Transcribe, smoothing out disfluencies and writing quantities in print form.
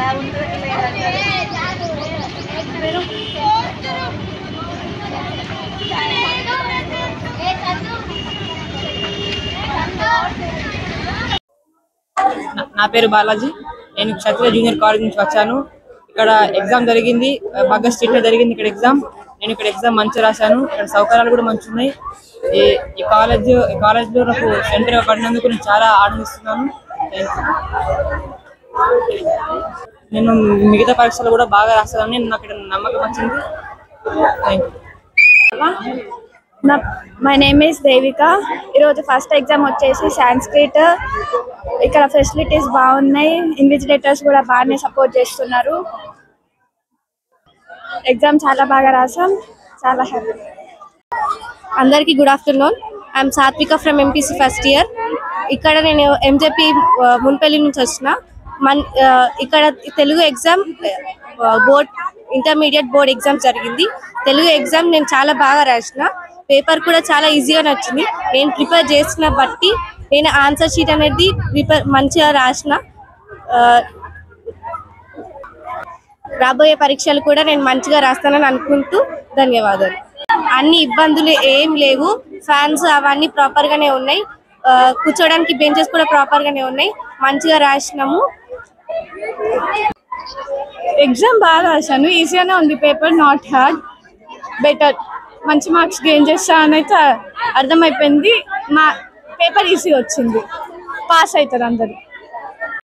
నా పేరు బాలాజీ. నేను క్షత్రియ జూనియర్ కాలేజ్ నుంచి వచ్చాను. ఇక్కడ ఎగ్జామ్ జరిగింది, బాగా స్ట్రిక్ట్ జరిగింది ఇక్కడ ఎగ్జామ్. నేను ఇక్కడ ఎగ్జామ్ మంచిగా రాశాను. ఇక్కడ సౌకర్యాలు కూడా మంచి ఉన్నాయి. ఈ కాలేజ్లో నాకు సెంటర్ పడినందుకు నేను చాలా ఆనందిస్తున్నాను. నేను మిగతా పరీక్షలు కూడా బాగా రాస్తానని నాకు ఇక్కడ నమ్మకం వచ్చింది. My name is Devika. ఈరోజు ఫస్ట్ ఎగ్జామ్ వచ్చేసి సాంస్క్రిట్. ఇక్కడ ఫెసిలిటీస్ బాగున్నాయి, ఇన్విజిలేటర్స్ కూడా బాగానే సపోర్ట్ చేస్తున్నారు. ఎగ్జామ్ చాలా బాగా రాసాం, చాలా హ్యాపీ. అందరికీ గుడ్ ఆఫ్టర్నూన్. ఐఎమ్ సాత్విక ఫ్రమ్ ఎంపీసీ ఫస్ట్ ఇయర్. ఇక్కడ నేను ఎంజేపీ మున్పల్లి నుంచి వచ్చిన. ఇక్కడ Telugu exam board intermediate board exam జరిగింది. తెలుగు ఎగ్జామ్ నేను చాలా బాగా రాసిన. పేపర్ కూడా చాలా ఈజీగా నచ్చింది. నేను ప్రిపేర్ చేసిన బట్టి నేను ఆన్సర్ షీట్ అనేది మంచిగా రాసిన. రాబోయే పరీక్షలు కూడా నేను మంచిగా రాస్తానని అనుకుంటూ ధన్యవాదాలు. అన్ని ఇబ్బందులు ఏం లేవు. ఫ్యాన్స్ అవన్నీ ప్రాపర్ గానే ఉన్నాయి. కూర్చోడానికి బెంచెస్ కూడా ప్రాపర్ గానే ఉన్నాయి. మంచిగా రాసినాము. ఎగ్జామ్ బాగా రాశాను, ఈజీగానే ఉంది. Paper not hard, better. మంచి మార్క్స్ గెయిన్ చేస్తా అని అయితే అర్థమైపోయింది. మా పేపర్ ఈజీ వచ్చింది, పాస్ అవుతారు అందరు.